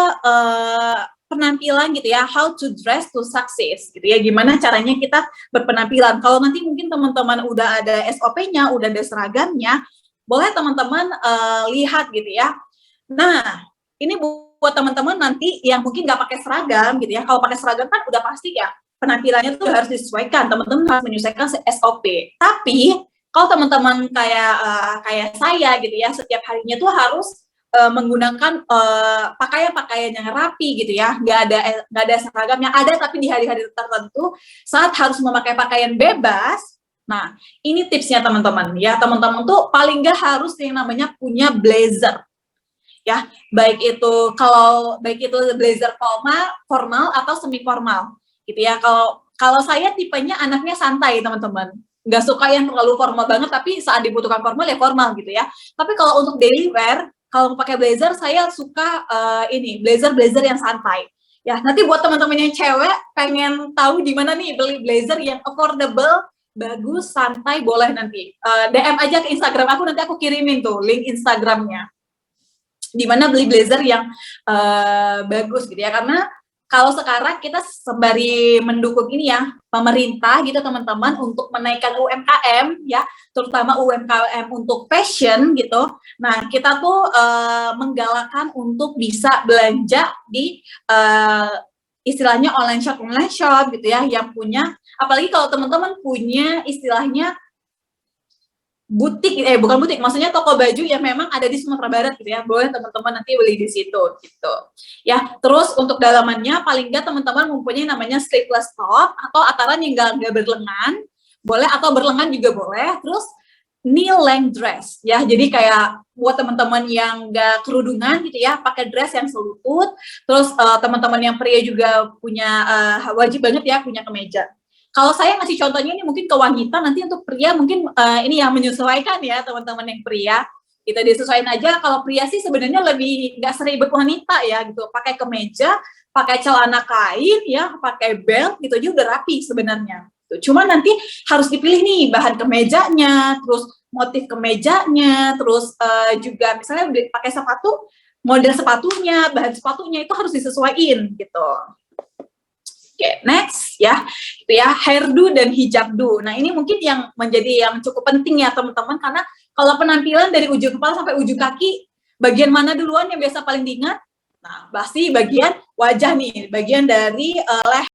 penampilan gitu ya, how to dress to success gitu ya, gimana caranya kita berpenampilan. Kalau nanti mungkin teman-teman udah ada SOP-nya, udah ada seragamnya, boleh teman-teman lihat gitu ya. Nah, ini buat teman-teman nanti yang mungkin nggak pakai seragam gitu ya, kalau pakai seragam kan udah pasti ya, penampilannya tuh harus disesuaikan, teman-teman harus menyesuaikan SOP. Tapi kalau teman-teman kayak saya gitu ya, setiap harinya tuh harus menggunakan pakaian-pakaian yang rapi gitu ya, nggak ada seragam yang ada, tapi di hari-hari tertentu saat harus memakai pakaian bebas. Nah, ini tipsnya teman-teman ya, teman-teman tuh paling nggak harus yang namanya punya blazer ya, baik itu blazer formal atau semi formal gitu ya. Kalau saya tipenya anaknya santai teman-teman, nggak suka yang terlalu formal banget, tapi saat dibutuhkan formal ya formal gitu ya. Tapi kalau untuk daily wear, kalau mau pakai blazer, saya suka blazer yang santai. Ya, nanti buat teman-teman yang cewek pengen tahu di mana nih beli blazer yang affordable, bagus, santai, boleh nanti DM aja ke Instagram aku, nanti aku kirimin tuh link Instagramnya. Di mana beli blazer yang bagus gitu ya, karena kalau sekarang kita sembari mendukung ini ya, pemerintah gitu teman-teman untuk menaikkan UMKM ya, terutama UMKM untuk fashion gitu. Nah, kita tuh menggalakkan untuk bisa belanja di istilahnya online shop gitu ya, yang punya, apalagi kalau teman-teman punya istilahnya butik, bukan butik, maksudnya toko baju yang memang ada di Sumatera Barat gitu ya, boleh teman-teman nanti beli di situ gitu. Ya, terus untuk dalamannya paling nggak teman-teman mempunyai namanya sleeveless top atau ataran yang nggak berlengan, boleh, atau berlengan juga boleh. Terus knee length dress ya, jadi kayak buat teman-teman yang nggak kerudungan gitu ya, pakai dress yang selutut. Terus teman-teman yang pria juga punya wajib banget ya punya kemeja. Kalau saya ngasih contohnya ini mungkin ke wanita, nanti untuk pria mungkin ini yang menyesuaikan ya teman-teman yang pria. Kita disesuaikan aja. Kalau pria sih sebenarnya lebih nggak seribet wanita ya gitu. Pakai kemeja, pakai celana kain ya, pakai belt gitu aja udah rapi sebenarnya. Cuma nanti harus dipilih nih bahan kemejanya, terus motif kemejanya, terus juga misalnya udah pakai sepatu, model sepatunya, bahan sepatunya itu harus disesuaikan gitu. Oke, next ya, itu ya hairdo dan hijabdo. Nah ini mungkin yang menjadi yang cukup penting ya teman-teman, karena kalau penampilan dari ujung kepala sampai ujung kaki, bagian mana duluan yang biasa paling diingat? Nah pasti bagian wajah nih, bagian dari leher.